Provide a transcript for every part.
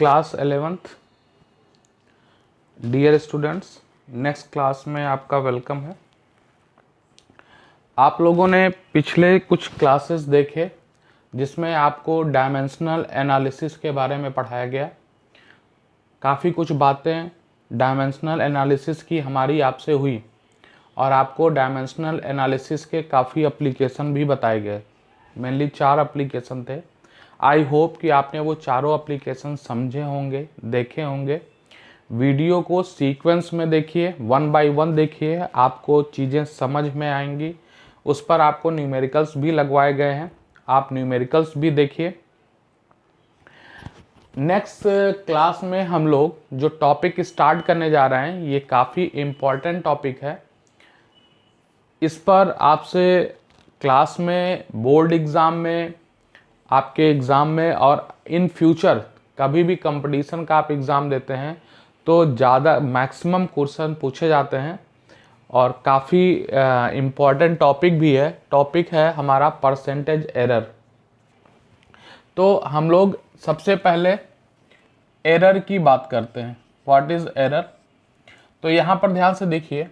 Class 11th। Dear students, next class में आपका welcome है। आप लोगों ने पिछले कुछ क्लासेस देखे जिसमें आपको डायमेंशनल एनालिसिस के बारे में पढ़ाया गया। काफ़ी कुछ बातें डायमेंशनल एनालिसिस की हमारी आपसे हुई और आपको डायमेंशनल एनालिसिस के काफ़ी एप्लीकेशन भी बताए गए। मेनली 4 एप्लीकेशन थे। आई होप कि आपने वो चारों एप्लीकेशन समझे होंगे, देखे होंगे। वीडियो को सीक्वेंस में देखिए, 1 बाय 1 देखिए, आपको चीज़ें समझ में आएंगी। उस पर आपको न्यूमेरिकल्स भी लगवाए गए हैं, आप न्यूमेरिकल्स भी देखिए। नेक्स्ट क्लास में हम लोग जो टॉपिक स्टार्ट करने जा रहे हैं ये काफ़ी इम्पॉर्टेंट टॉपिक है। इस पर आपसे क्लास में, बोर्ड एग्ज़ाम में, आपके एग्ज़ाम में और इन फ्यूचर कभी भी कंपटीशन का आप एग्ज़ाम देते हैं तो ज़्यादा मैक्सिमम क्वेश्चन पूछे जाते हैं और काफ़ी इम्पॉर्टेंट टॉपिक भी है। टॉपिक है हमारा परसेंटेज एरर। तो हम लोग सबसे पहले एरर की बात करते हैं। What is error? तो यहाँ पर ध्यान से देखिए,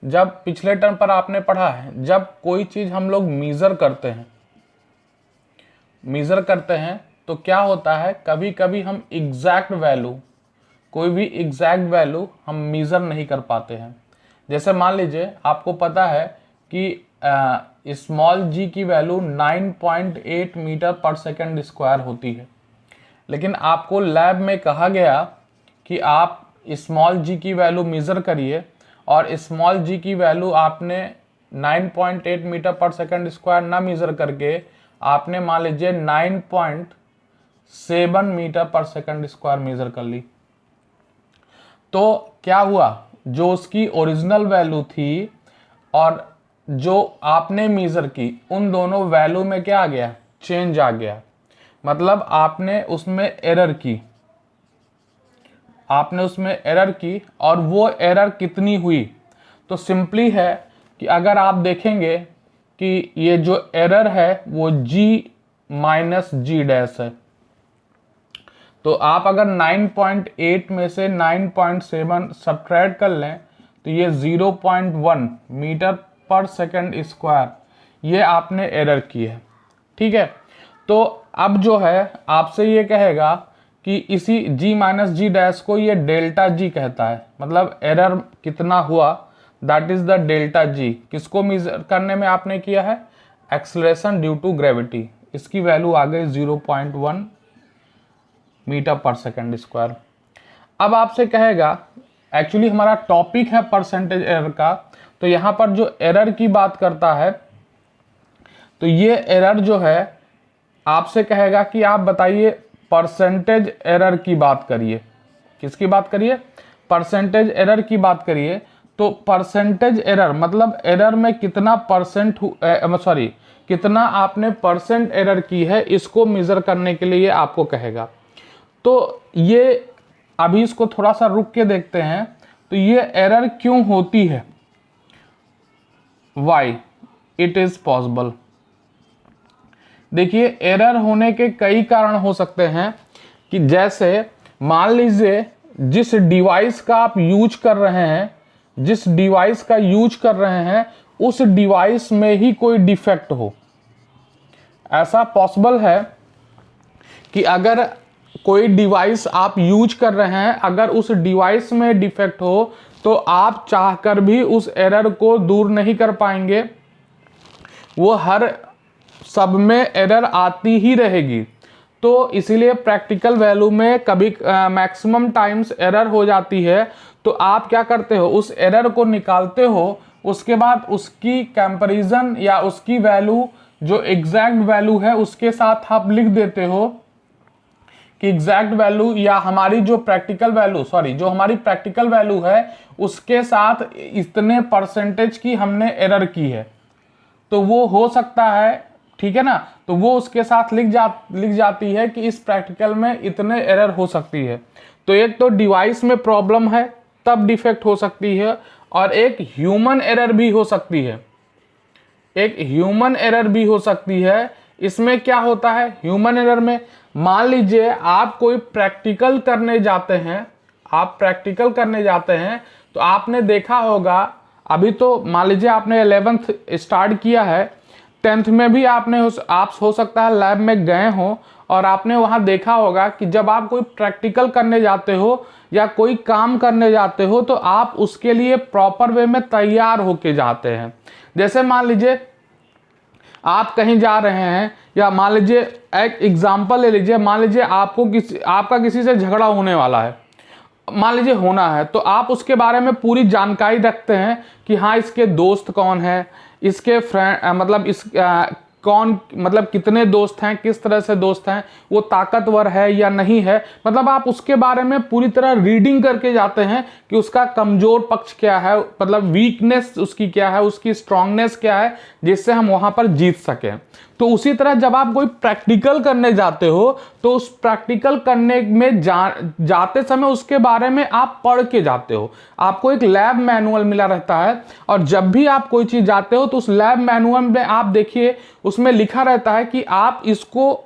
जब पिछले टर्म पर आपने पढ़ा है, जब कोई चीज़ हम लोग मेज़र करते हैं तो क्या होता है, कभी कभी हम एग्जैक्ट वैल्यू, कोई भी एग्जैक्ट वैल्यू हम मेज़र नहीं कर पाते हैं। जैसे मान लीजिए आपको पता है कि स्मॉल जी की वैल्यू 9.8 मीटर पर सेकंड स्क्वायर होती है, लेकिन आपको लैब में कहा गया कि आप स्मॉल जी की वैल्यू मेज़र करिए और स्मॉल जी की वैल्यू आपने 9.8 मीटर पर सेकंड स्क्वायर ना मेज़र करके आपने मान लीजिए 9.7 मीटर पर सेकंड स्क्वायर मेज़र कर ली। तो क्या हुआ, जो उसकी ओरिजिनल वैल्यू थी और जो आपने मेज़र की, उन दोनों वैल्यू में क्या आ गया, चेंज आ गया। मतलब आपने उसमें एरर की, और वो एरर कितनी हुई। तो सिंपली है कि अगर आप देखेंगे कि ये जो एरर है वो g माइनस जी डैश है, तो आप अगर 9.8 में से 9.7 सब्ट्रैक्ट कर लें तो ये 0.1 मीटर पर सेकंड स्क्वायर ये आपने एरर की है। ठीक है, तो अब जो है आपसे ये कहेगा कि इसी g माइनस जी डैश को ये डेल्टा जी कहता है। मतलब एरर कितना हुआ, that is the delta G. किसको मेजर करने में आपने किया है, एक्सेलरेशन ड्यू टू ग्रेविटी। इसकी वैल्यू आ गई 0.1 मीटर पर सेकंड स्क्वायर। अब आपसे कहेगा, एक्चुअली हमारा टॉपिक है परसेंटेज एरर का, तो यहाँ पर जो एरर की बात करता है तो ये एरर जो है आपसे कहेगा कि आप बताइए परसेंटेज एरर की बात करिए। किसकी बात करिए, परसेंटेज एरर की बात करिए। तो परसेंटेज एरर मतलब एरर में कितना परसेंट, कितना आपने परसेंट एरर की है, इसको मेजर करने के लिए आपको कहेगा। तो ये अभी इसको थोड़ा सा रुक के देखते हैं। तो ये एरर क्यों होती है, वाई इट इज पॉसिबल। देखिए, एरर होने के कई कारण हो सकते हैं कि जैसे मान लीजिए जिस डिवाइस का आप यूज कर रहे हैं उस डिवाइस में ही कोई डिफेक्ट हो। ऐसा पॉसिबल है कि अगर कोई डिवाइस आप यूज कर रहे हैं, अगर उस डिवाइस में डिफेक्ट हो तो आप चाहकर भी उस एरर को दूर नहीं कर पाएंगे। वो हर सब में एरर आती ही रहेगी। तो इसीलिए प्रैक्टिकल वैल्यू में कभी मैक्सिमम टाइम्स एरर हो जाती है। तो आप क्या करते हो, उस एरर को निकालते हो, उसके बाद उसकी कंपैरिजन या उसकी वैल्यू जो एग्जैक्ट वैल्यू है उसके साथ आप लिख देते हो कि एग्जैक्ट वैल्यू या हमारी जो प्रैक्टिकल वैल्यू है उसके साथ इतने परसेंटेज की हमने एरर की है। तो वो हो सकता है, ठीक है ना, तो वो उसके साथ लिख जाती है कि इस प्रैक्टिकल में इतने एरर हो सकती है। तो एक तो डिवाइस में प्रॉब्लम है तब डिफेक्ट हो सकती है, और एक ह्यूमन एरर भी हो सकती है। इसमें क्या होता है ह्यूमन एरर में, मान लीजिए आप कोई प्रैक्टिकल करने जाते हैं, तो आपने देखा होगा, अभी तो मान लीजिए आपने 11th स्टार्ट किया है, 10th में भी आपने आप हो सकता है लैब में गए हो और आपने वहां देखा होगा कि जब आप कोई प्रैक्टिकल करने जाते हो या कोई काम करने जाते हो तो आप उसके लिए प्रॉपर वे में तैयार होके जाते हैं। जैसे मान लीजिए आप कहीं जा रहे हैं, या मान लीजिए एक एग्जांपल ले लीजिए, मान लीजिए आपका किसी से झगड़ा होने वाला है, मान लीजिए होना है, तो आप उसके बारे में पूरी जानकारी रखते हैं कि हाँ इसके दोस्त कौन है, इसके फ्रेंड मतलब कौन मतलब कितने दोस्त हैं, किस तरह से दोस्त हैं, वो ताकतवर है या नहीं है, मतलब आप उसके बारे में पूरी तरह रीडिंग करके जाते हैं कि उसका कमजोर पक्ष क्या है, मतलब वीकनेस उसकी क्या है, उसकी स्ट्रांगनेस क्या है, जिससे हम वहां पर जीत सकें। तो उसी तरह जब आप कोई प्रैक्टिकल करने जाते हो तो उस प्रैक्टिकल करने में जाते समय उसके बारे में आप पढ़ के जाते हो, आपको एक लैब मैनुअल मिला रहता है, और जब भी आप कोई चीज जाते हो तो उस लैब मैनुअल में आप देखिए उसमें लिखा रहता है कि आप इसको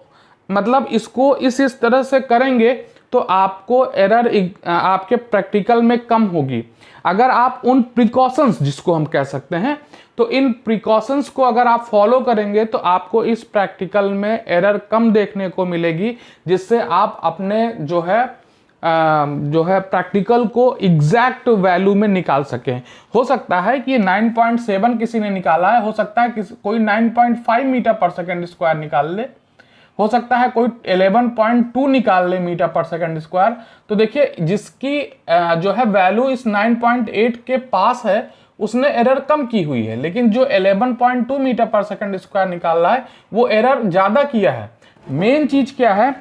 मतलब इसको इस तरह से करेंगे तो आपको एरर आपके प्रैक्टिकल में कम होगी। अगर आप उन प्रिकॉशंस जिसको हम कह सकते हैं, तो इन प्रिकॉशंस को अगर आप फॉलो करेंगे तो आपको इस प्रैक्टिकल में एरर कम देखने को मिलेगी, जिससे आप अपने जो है प्रैक्टिकल को एग्जैक्ट वैल्यू में निकाल सकें। हो सकता है कि 9.7 किसी ने निकाला है, हो सकता है कोई 9.5 मीटर पर सेकेंड स्क्वायर निकाल ले, हो सकता है कोई 11.2 निकाल ले मीटर पर सेकेंड स्क्वायर। तो देखिए जिसकी जो है वैल्यू इस 9.8 के पास है उसने एरर कम की हुई है, लेकिन जो 11.2 मीटर पर सेकेंड स्क्वायर निकाल रहा है वो एरर ज्यादा किया है। मेन चीज क्या है,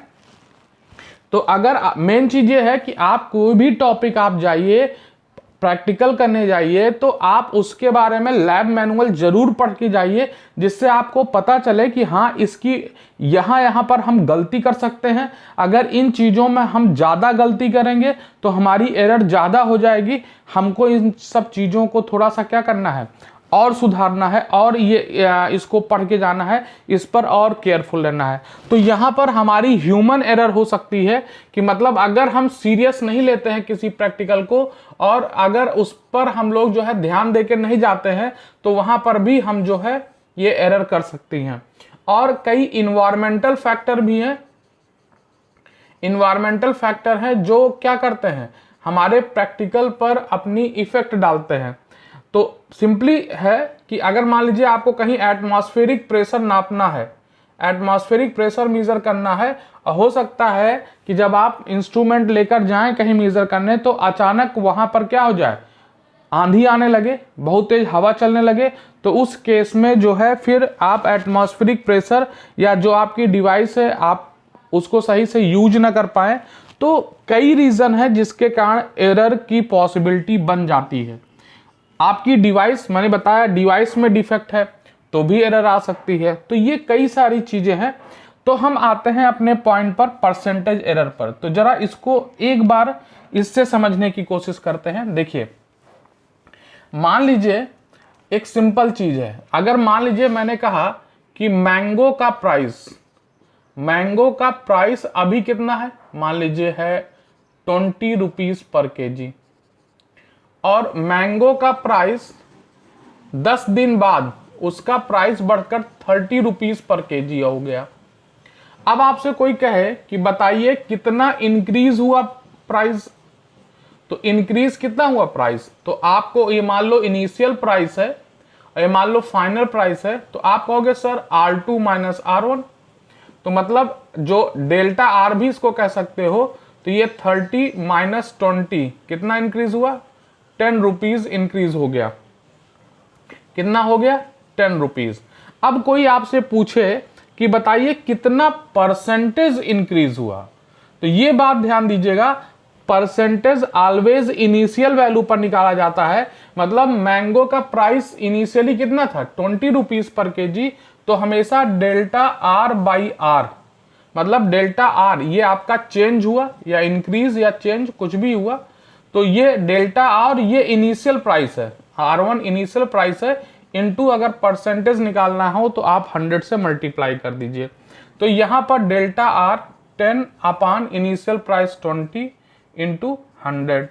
तो अगर मेन चीज ये है कि आप कोई भी टॉपिक आप जाइए प्रैक्टिकल करने जाइए तो आप उसके बारे में लैब मैनुअल जरूर पढ़ के जाइए, जिससे आपको पता चले कि हाँ इसकी यहाँ पर हम गलती कर सकते हैं, अगर इन चीज़ों में हम ज़्यादा गलती करेंगे तो हमारी एरर ज़्यादा हो जाएगी, हमको इन सब चीज़ों को थोड़ा सा क्या करना है और सुधारना है, और ये इसको पढ़ के जाना है, इस पर और केयरफुल रहना है। तो यहाँ पर हमारी ह्यूमन एरर हो सकती है कि मतलब अगर हम सीरियस नहीं लेते हैं किसी प्रैक्टिकल को और अगर उस पर हम लोग जो है ध्यान देकर नहीं जाते हैं तो वहाँ पर भी हम जो है ये एरर कर सकती हैं। और कई इन्वायरमेंटल फैक्टर भी हैं, इन्वायरमेंटल फैक्टर हैं जो क्या करते हैं हमारे प्रैक्टिकल पर अपनी इफेक्ट डालते हैं। तो सिंपली है कि अगर मान लीजिए आपको कहीं एटमॉस्फेरिक प्रेशर नापना है, एटमॉस्फेरिक प्रेशर मेजर करना है, हो सकता है कि जब आप इंस्ट्रूमेंट लेकर जाएं कहीं मेजर करने तो अचानक वहां पर क्या हो जाए, आंधी आने लगे, बहुत तेज हवा चलने लगे, तो उस केस में जो है फिर आप एटमॉस्फेरिक प्रेशर या जो आपकी डिवाइस है आप उसको सही से यूज ना कर पाए। तो कई रीजन है जिसके कारण एरर की पॉसिबिलिटी बन जाती है। आपकी डिवाइस, मैंने बताया डिवाइस में डिफेक्ट है तो भी एरर आ सकती है। तो ये कई सारी चीजें हैं। तो हम आते हैं अपने पॉइंट पर परसेंटेज एरर पर। तो जरा इसको एक बार इससे समझने की कोशिश करते हैं। देखिए मान लीजिए एक सिंपल चीज है, अगर मान लीजिए मैंने कहा कि मैंगो का प्राइस अभी कितना है, मान लीजिए है 20 रुपीज पर केजी, और मैंगो का प्राइस 10 दिन बाद उसका प्राइस बढ़कर 30 रुपीज पर केजी हो गया। अब आपसे कोई कहे कि बताइए कितना इंक्रीज हुआ प्राइस, तो इंक्रीज कितना हुआ प्राइस, तो आपको ये मान लो इनिशियल प्राइस है और ये मान लो फाइनल प्राइस है, तो आप कहोगे सर R2 माइनस R1, तो मतलब जो डेल्टा आर भी इसको कह सकते हो। तो ये 30 माइनस 20 कितना इंक्रीज हुआ, 10 रुपीज इंक्रीज हो गया। कितना हो गया, 10 रुपीज। अब कोई आपसे पूछे कि बताइए कितना परसेंटेज इंक्रीज हुआ, तो ये बात ध्यान दीजिएगा, परसेंटेज ऑलवेज इनिशियल वैल्यू पर निकाला जाता है। मतलब मैंगो का प्राइस इनिशियली कितना था 20 रुपीज पर केजी, तो हमेशा डेल्टा आर बाई आर, मतलब डेल्टा आर ये आपका चेंज हुआ या इंक्रीज या चेंज कुछ भी हुआ, तो ये डेल्टा आर ये इनिशियल प्राइस है, R1 इनिशियल प्राइस है, इनटू अगर परसेंटेज निकालना हो तो आप 100 से मल्टीप्लाई कर दीजिए। तो यहाँ पर डेल्टा आर 10 अपान इनिशियल प्राइस 20 इंटू 100,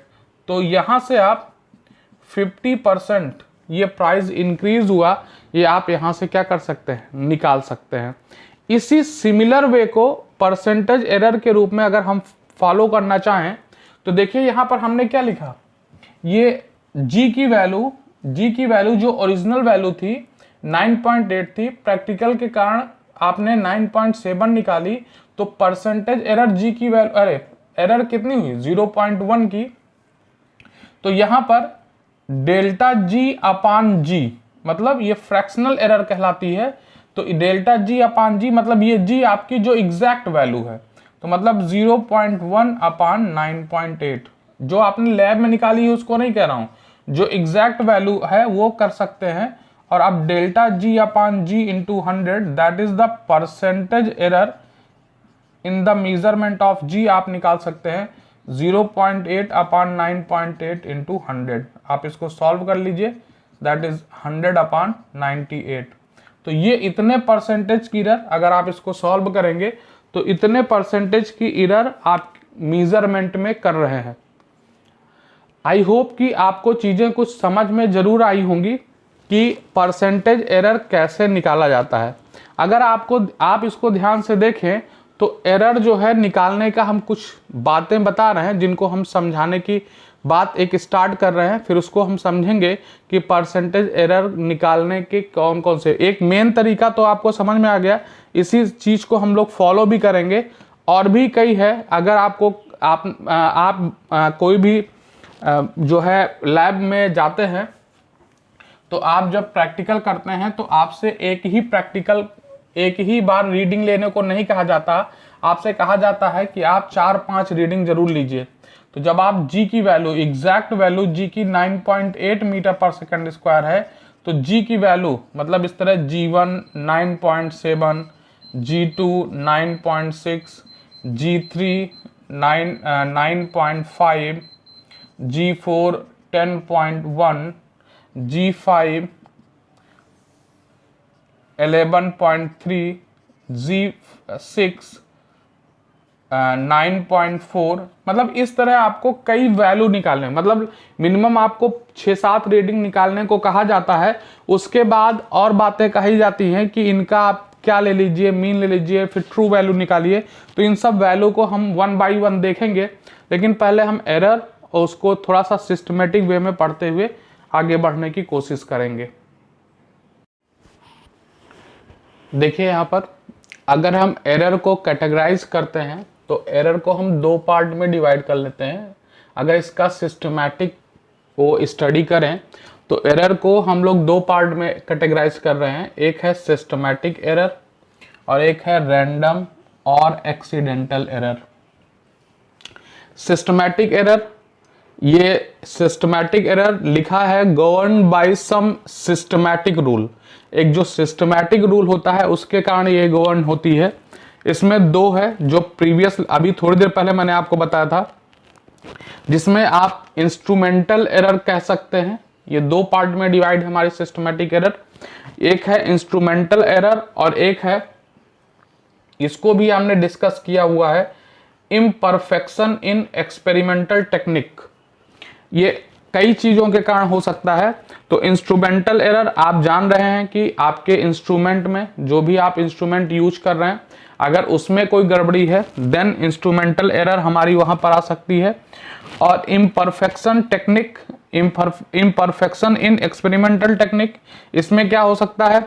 तो यहाँ से आप 50% ये प्राइस इंक्रीज हुआ, ये आप यहाँ से क्या कर सकते हैं, निकाल सकते हैं। इसी सिमिलर वे को परसेंटेज एरर के रूप में अगर हम फॉलो करना चाहें तो देखिए यहाँ पर हमने क्या लिखा, ये जी की वैल्यू जो ओरिजिनल वैल्यू थी 9.8 थी, प्रैक्टिकल के कारण आपने 9.7 निकाली, तो परसेंटेज एरर जी की वैल्यू, अरे एरर कितनी हुई 0.1 की। तो यहां पर डेल्टा जी अपान जी मतलब ये फ्रैक्शनल एरर कहलाती है। तो डेल्टा जी अपान जी मतलब ये जी आपकी जो एग्जैक्ट वैल्यू है, तो मतलब 0.1 अपान 9.8 जो आपने लैब में निकाली है उसको नहीं कह रहा हूं, जो एग्जैक्ट वैल्यू है वो कर सकते हैं। और अब delta G upon G into 100 that is the percentage error in the measurement of G, आप निकाल सकते हैं 0.8 अपान 9.8 इंटू 100। आप इसको सॉल्व कर लीजिए, दैट इज 100 अपान 98। तो ये इतने परसेंटेज की एरर, अगर आप इसको सॉल्व करेंगे तो इतने परसेंटेज की एरर आप मेजरमेंट में कर रहे हैं। आई होप कि आपको चीज़ें कुछ समझ में ज़रूर आई होंगी कि परसेंटेज एरर कैसे निकाला जाता है। अगर आप इसको ध्यान से देखें तो एरर जो है निकालने का हम कुछ बातें बता रहे हैं, जिनको हम समझाने की बात एक स्टार्ट कर रहे हैं, फिर उसको हम समझेंगे कि परसेंटेज एरर निकालने के कौन कौन से। एक मेन तरीका तो आपको समझ में आ गया, इसी चीज़ को हम लोग फॉलो भी करेंगे। और भी कई है, अगर आपको कोई भी जो है लैब में जाते हैं तो आप जब प्रैक्टिकल करते हैं तो आपसे एक ही बार रीडिंग लेने को नहीं कहा जाता, आपसे कहा जाता है कि आप 4-5 रीडिंग जरूर लीजिए। तो जब आप जी की वैल्यू, एग्जैक्ट वैल्यू जी की 9.8 मीटर पर सेकंड स्क्वायर है, तो जी की वैल्यू मतलब इस तरह G1 9.7, G2 9.6, G3 9.5, G4 10.1, G5 11.3, G6 9.4, मतलब इस तरह आपको कई वैल्यू निकालने, मतलब मिनिमम आपको 6-7 रीडिंग निकालने को कहा जाता है। उसके बाद और बातें कही जाती हैं कि इनका आप क्या ले लीजिए, मीन ले लीजिए, फिर ट्रू वैल्यू निकालिए। तो इन सब वैल्यू को हम 1 बाई 1 देखेंगे, लेकिन पहले हम एरर और उसको थोड़ा सा सिस्टमेटिक वे में पढ़ते हुए आगे बढ़ने की कोशिश करेंगे। देखिए यहाँ पर अगर हम एरर को कैटेगराइज करते हैं तो एरर को हम 2 पार्ट में डिवाइड कर लेते हैं। अगर इसका सिस्टमैटिक को स्टडी करें तो एरर को हम लोग 2 पार्ट में कैटेगराइज कर रहे हैं। एक है सिस्टमैटिक एरर और एक है रैंडम और एक्सीडेंटल एरर। सिस्टमैटिक एरर, ये सिस्टमैटिक एरर लिखा है govern by some systematic rule. एक जो सिस्टमैटिक रूल होता है उसके कारण ये गवर्न होती है। इसमें 2 है, जो प्रीवियस अभी थोड़ी देर पहले मैंने आपको बताया था, जिसमें आप इंस्ट्रूमेंटल एरर कह सकते हैं। ये 2 पार्ट में डिवाइड है हमारी सिस्टमैटिक एरर। एक है इंस्ट्रूमेंटल एरर और एक है, इसको भी हमने डिस्कस किया हुआ है, इम्परफेक्शन इन एक्सपेरिमेंटल टेक्निक। ये कई चीजों के कारण हो सकता है। तो इंस्ट्रूमेंटल एरर आप जान रहे हैं कि आपके इंस्ट्रूमेंट में, जो भी आप इंस्ट्रूमेंट यूज कर रहे हैं, अगर उसमें कोई गड़बड़ी है देन इंस्ट्रूमेंटल एरर हमारी वहां पर आ सकती है। और imperfection technique, imperfection in experimental technique, इसमें क्या हो सकता है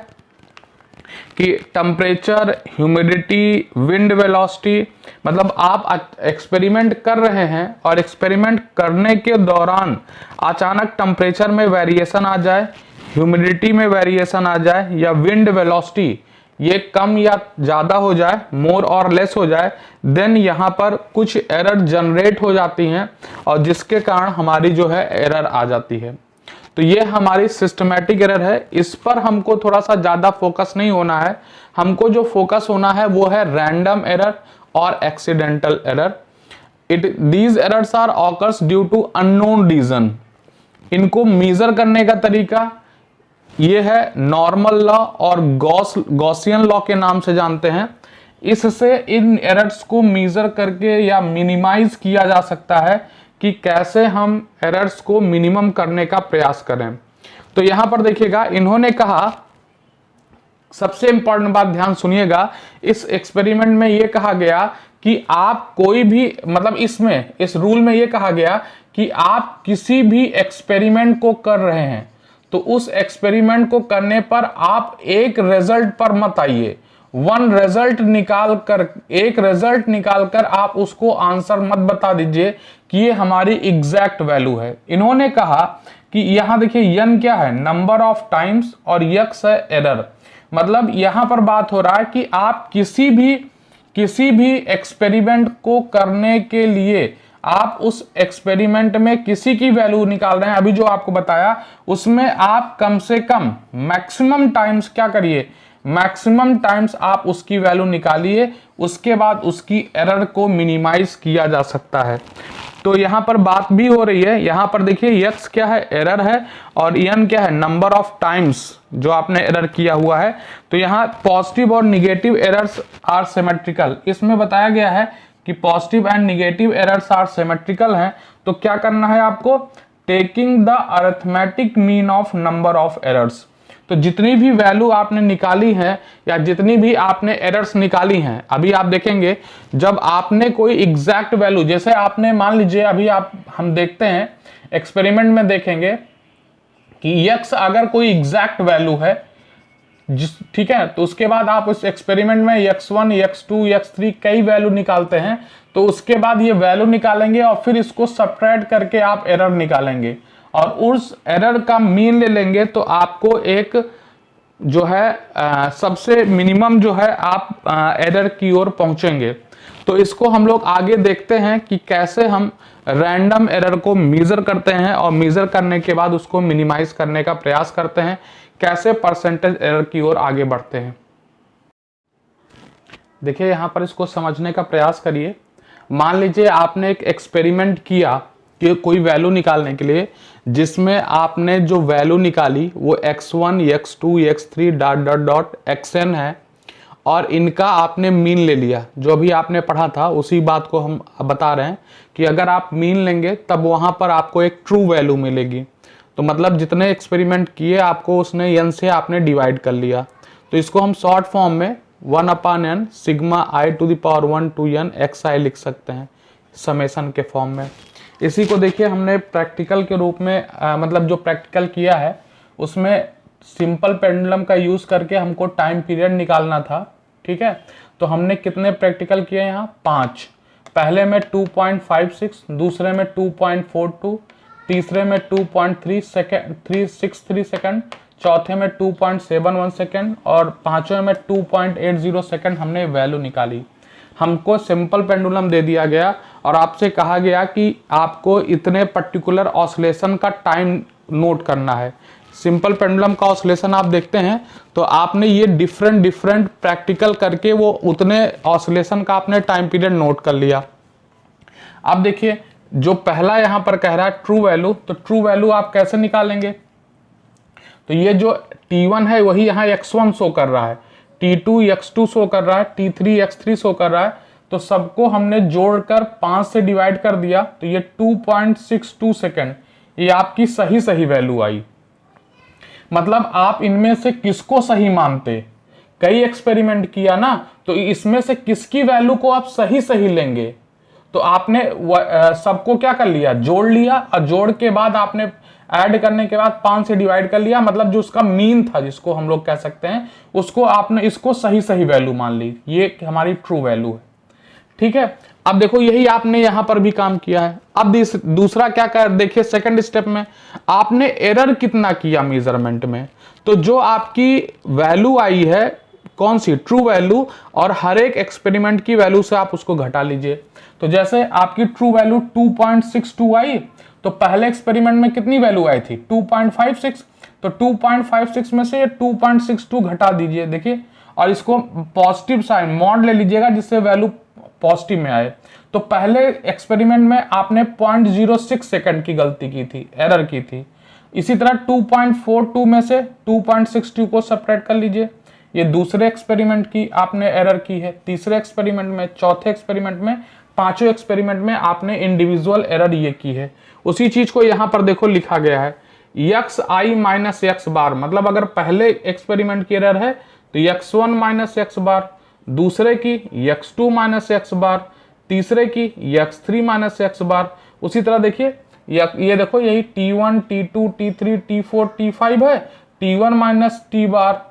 कि टेम्परेचर, ह्यूमिडिटी, विंड वेलोसिटी, मतलब आप एक्सपेरिमेंट कर रहे हैं और एक्सपेरिमेंट करने के दौरान अचानक टेम्परेचर में वेरिएशन आ जाए, ह्यूमिडिटी में वेरिएशन आ जाए, या विंड वेलोसिटी ये कम या ज़्यादा हो जाए, मोर और लेस हो जाए, देन यहाँ पर कुछ एरर जनरेट हो जाती हैं और जिसके कारण हमारी जो है एरर आ जाती है। तो ये हमारी सिस्टमैटिक एरर है। इस पर हमको थोड़ा सा ज़्यादा फोकस नहीं होना है, हमको जो फोकस होना है वो है रैंडम एरर और accidental error. These errors are occurs due to unknown reason. इनको मेजर करने का तरीका ये है नॉर्मल लॉ और गॉसियन लॉ के नाम से जानते हैं। इससे इन एरर्स को मेजर करके या मिनिमाइज किया जा सकता है कि कैसे हम एरर्स को मिनिमम करने का प्रयास करें। तो यहां पर देखिएगा, इन्होंने कहा, सबसे इंपॉर्टेंट बात ध्यान सुनिएगा, इस एक्सपेरिमेंट में यह कहा गया कि आप कोई भी, मतलब इस रूल में यह कहा गया कि आप किसी भी एक्सपेरिमेंट को कर रहे हैं तो उस एक्सपेरिमेंट को करने पर आप एक रिजल्ट पर मत आइए, एक रिजल्ट निकालकर आप उसको आंसर मत बता दीजिए कि ये हमारी एग्जैक्ट वैल्यू है। इन्होंने कहा कि यहां देखिए n क्या है, नंबर ऑफ टाइम्स, और x है एरर। मतलब यहां पर बात हो रहा है कि आप किसी भी एक्सपेरिमेंट को करने के लिए आप उस एक्सपेरिमेंट में किसी की वैल्यू निकाल रहे हैं, अभी जो आपको बताया उसमें आप कम से कम मैक्सिमम टाइम्स क्या करिए, मैक्सिमम टाइम्स आप उसकी वैल्यू निकालिए, उसके बाद उसकी एरर को मिनिमाइज किया जा सकता है। तो यहां पर बात भी हो रही है, यहां पर देखिए x क्या है, एरर है, और n क्या है, नंबर ऑफ टाइम्स जो आपने एरर किया हुआ है। तो यहां पॉजिटिव और निगेटिव एरर्स आर सिमेट्रिकल, इसमें बताया गया है कि positive and negative errors are symmetrical हैं। तो क्या करना है आपको, taking the arithmetic mean of number of errors. तो जितनी भी वैल्यू आपने निकाली है या जितनी भी आपने एरर्स निकाली हैं, अभी आप देखेंगे जब आपने कोई एग्जैक्ट वैल्यू, जैसे आपने मान लीजिए अभी हम देखते हैं एक्सपेरिमेंट में देखेंगे कि x अगर कोई एग्जैक्ट वैल्यू है ठीक है, तो उसके बाद आप उस एक्सपेरिमेंट में x1 x2 x3 कई वैल्यू निकालते हैं, तो उसके बाद ये वैल्यू निकालेंगे और फिर इसको सबट्रैक्ट करके आप एरर निकालेंगे और उस एरर का मीन ले लेंगे, तो आपको एक जो है सबसे मिनिमम जो है आप एरर की ओर पहुंचेंगे। तो इसको हम लोग आगे देखते हैं कि कैसे हम रैंडम एरर को मेजर करते हैं और मेजर करने के बाद उसको मिनिमाइज करने का प्रयास करते हैं, कैसे परसेंटेज एरर की ओर आगे बढ़ते हैं। देखिए यहां पर इसको समझने का प्रयास करिए। मान लीजिए आपने एक एक्सपेरिमेंट किया कि कोई वैल्यू निकालने के लिए, जिसमें आपने जो वैल्यू निकाली वो x1 x2 x3 dot dot dot xn है और इनका आपने मीन ले लिया। जो अभी आपने पढ़ा था उसी बात को हम बता रहे हैं कि अगर आप मीन लेंगे तब वहां पर आपको एक ट्रू वैल्यू मिलेगी। तो मतलब जितने एक्सपेरिमेंट किए आपको उसने n से आपने डिवाइड कर लिया। तो इसको हम शॉर्ट फॉर्म में 1/n sigma i to the power 1 to n xi लिख सकते हैं समेशन के फॉर्म में। इसी को देखिए हमने प्रैक्टिकल के रूप में मतलब जो प्रैक्टिकल किया है उसमें सिंपल पेंडुलम का यूज करके हमको टाइम पीरियड निकालना था। ठीक है, तो हमने कितने प्रैक्टिकल किए यहाँ, 5। पहले में 2.56, दूसरे में 2.42, तीसरे में 2.363 सेकंड, चौथे में 2.71 सेकंड और पांचवें में 2.80 सेकंड हमने वैल्यू निकाली। हमको सिंपल पेंडुलम दे दिया गया और आपसे कहा गया कि आपको इतने पर्टिकुलर ऑसिलेशन का टाइम नोट करना है। सिंपल पेंडुलम का ऑसिलेशन आप देखते हैं तो आपने ये डिफरेंट प्रैक्टिकल करके वो उतने ऑसिलेशन का आपने टाइम पीरियड नोट कर लिया। अब देखिए जो पहला यहां पर कह रहा है ट्रू वैल्यू, तो ट्रू वैल्यू आप कैसे निकालेंगे, तो ये जो T1 है वही यहाँ x1 शो कर रहा है, T2 x2 शो कर रहा है, T3 x3 शो कर रहा है। तो सबको हमने जोड़कर 5 से डिवाइड कर दिया तो ये 2.62 सेकंड ये आपकी सही वैल्यू आई। मतलब आप इनमें से किसको सही मानते, कई एक्सपेरिमेंट किया ना, तो इसमें से किसकी वैल्यू को आप सही लेंगे। तो आपने सबको क्या कर लिया, जोड़ लिया और जोड़ के बाद आपने ऐड करने के बाद 5 से डिवाइड कर लिया, मतलब जो उसका मीन था जिसको हम लोग कह सकते हैं उसको आपने इसको सही वैल्यू मान ली, ये हमारी ट्रू वैल्यू है। ठीक है, अब देखो यही आपने यहां पर भी काम किया है। अब दूसरा क्या कर, देखिए सेकंड स्टेप में आपने एरर कितना किया मेजरमेंट में, तो जो आपकी वैल्यू आई है कौन सी, ट्रू वैल्यू, और हर एक एक्सपेरिमेंट की वैल्यू से आप उसको घटा लीजिए। तो जैसे आपकी ट्रू वैल्यू 2.62 आई, तो पहले एक्सपेरिमेंट में कितनी वैल्यू आई थी 2.56, तो 2.56 में से 2.62 घटा दीजिए, देखिए, और इसको पॉजिटिव साइन मॉड ले लीजिएगा जिससे वैल्यू पॉजिटिव में आए। तो पहले एक्सपेरिमेंट में आपने 0.06 सेकंड की गलती की थी, एरर की थी, इसी तरह 2.42 में से 2.62 को सब्ट्रैक्ट कर लीजिए। ये दूसरे एक्सपेरिमेंट की आपने एरर की है, तीसरे एक्सपेरिमेंट में, चौथे एक्सपेरिमेंट में, पांचवें एक्सपेरिमेंट में आपने इंडिविजुअल एरर ये की है। उसी चीज को यहाँ पर देखो लिखा गया है एक्स आई माइनस एक्स बार, मतलब अगर पहले एक्सपेरिमेंट की एरर है तो x1 माइनस एक्स बार, दूसरे की x2 माइनस एक्स बार, तीसरे की x3 माइनस एक्स बार। उसी तरह देखिए ये देखो यही t1 t2 t3 t4 t5 है, t1 minus T bar,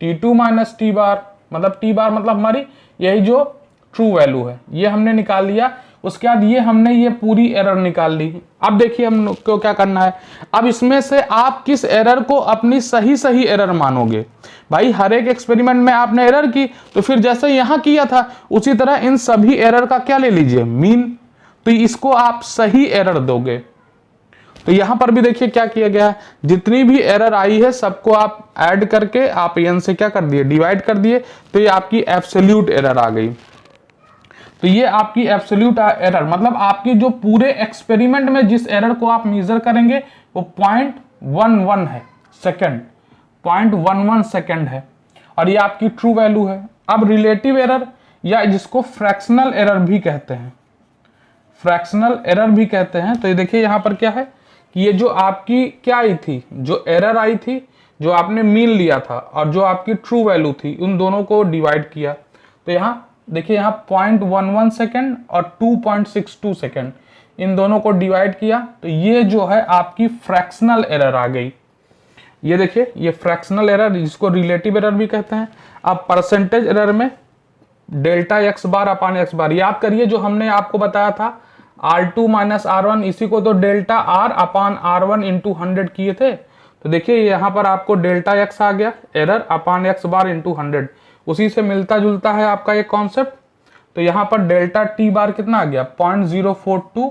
t2 minus T bar, मतलब टी बार मतलब हमारी यही जो ट्रू वैल्यू है ये हमने निकाल लिया। उसके बाद ये हमने ये पूरी एरर निकाल ली। अब देखिए हमको क्या करना है, अब इसमें से आप किस एरर को अपनी सही एरर मानोगे। भाई हर एक एक्सपेरिमेंट में आपने एरर की, तो फिर जैसे यहां किया था उसी तरह इन सभी एरर का क्या ले लीजिए, मीन, तो इसको आप सही एरर दोगे। तो यहां पर भी देखिए क्या किया गया है, जितनी भी एरर आई है सबको आप ऐड करके आप n से क्या कर दिए, डिवाइड कर दिए, तो ये आपकी एब्सोल्यूट एरर आ गई। तो ये आपकी एब्सोल्यूट एरर, मतलब आपकी जो पूरे एक्सपेरिमेंट में जिस एरर को आप मेजर करेंगे वो 0.11 है सेकंड, 0.11 सेकंड है, और ये आपकी ट्रू वैल्यू है। अब रिलेटिव एरर या जिसको फ्रैक्शनल एरर भी कहते हैं, फ्रैक्शनल एरर भी कहते हैं, तो ये देखिए यहां पर क्या है कि ये जो आपकी क्या आई थी, जो एरर आई थी, जो आपने मीन लिया था और जो आपकी ट्रू वैल्यू थी, उन दोनों को डिवाइड किया, तो यहाँ देखिए यहाँ 0.11 सेकेंड और 2.62 सेकेंड, इन दोनों को डिवाइड किया, तो ये जो है आपकी फ्रैक्शनल एरर आ गई। ये देखिए ये फ्रैक्शनल एरर, जिसको रिलेटिव एरर भी कहते हैं। अब परसेंटेज एरर में डेल्टा एक्स बार अपान एक्स बार, याद करिए जो हमने आपको बताया था R2 माइनस R1, इसी को तो डेल्टा R अपान R1 इंटू 100 किए थे। तो देखिए यहाँ पर आपको डेल्टा एक्स आ गया, एरर अपान एक्स बार इंटू 100, उसी से मिलता जुलता है आपका ये कॉन्सेप्ट। तो यहाँ पर डेल्टा टी बार कितना आ गया, 0.042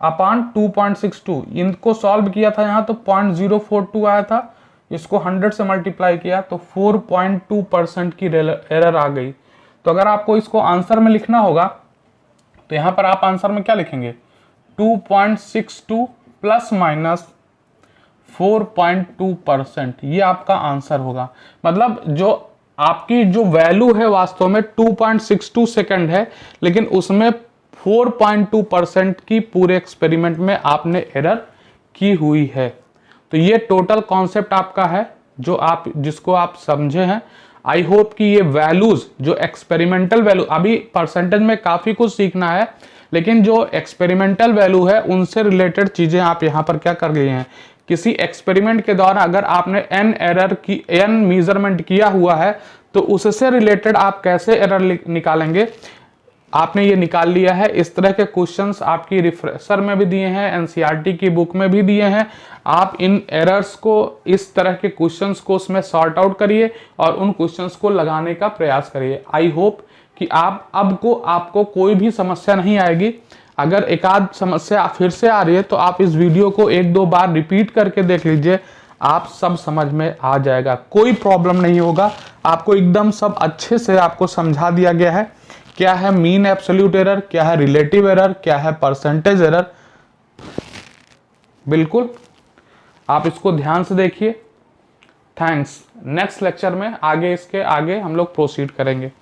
अपान 2.62, इनको सॉल्व किया था यहाँ तो 0.042 आया था, इसको 100 से मल्टीप्लाई किया तो 4.2% की एरर आ गई। तो अगर आपको इसको आंसर में लिखना होगा तो यहाँ पर आप आंसर में क्या लिखेंगे, 2.62 प्लस माइनस 4.2%, ये आपका आंसर होगा। मतलब जो आपकी जो वैल्यू है वास्तव में 2.62 सेकंड है, लेकिन उसमें 4.2% की पूरे एक्सपेरिमेंट में आपने एरर की हुई है। तो ये टोटल कॉन्सेप्ट आपका है जो आप जिसको आप समझे हैं। आई होप कि ये वैल्यूज जो एक्सपेरिमेंटल वैल्यू, अभी परसेंटेज में काफी कुछ सीखना है, लेकिन जो एक्सपेरिमेंटल वैल्यू है उनसे रिलेटेड चीजें आप यहाँ पर क्या कर लिए हैं। किसी एक्सपेरिमेंट के दौरान अगर आपने n एरर की n मेजरमेंट किया हुआ है तो उससे रिलेटेड आप कैसे एरर निकालेंगे, आपने ये निकाल लिया है। इस तरह के क्वेश्चंस आपकी रिफ्रेशर में भी दिए हैं, एनसीईआरटी की बुक में भी दिए हैं। आप इन एरर्स को, इस तरह के क्वेश्चंस को उसमें सॉर्ट आउट करिए और उन क्वेश्चंस को लगाने का प्रयास करिए। आई होप कि आपको कोई भी समस्या नहीं आएगी। अगर एक आध समस्या फिर से आ रही है तो आप इस वीडियो को एक दो बार रिपीट करके देख लीजिए, आप सब समझ में आ जाएगा, कोई प्रॉब्लम नहीं होगा। आपको एकदम सब अच्छे से आपको समझा दिया गया है, क्या है मीन एब्सोल्यूट एरर, क्या है रिलेटिव एरर, क्या है परसेंटेज एरर। बिल्कुल आप इसको ध्यान से देखिए। थैंक्स। नेक्स्ट लेक्चर में इसके आगे हम लोग प्रोसीड करेंगे।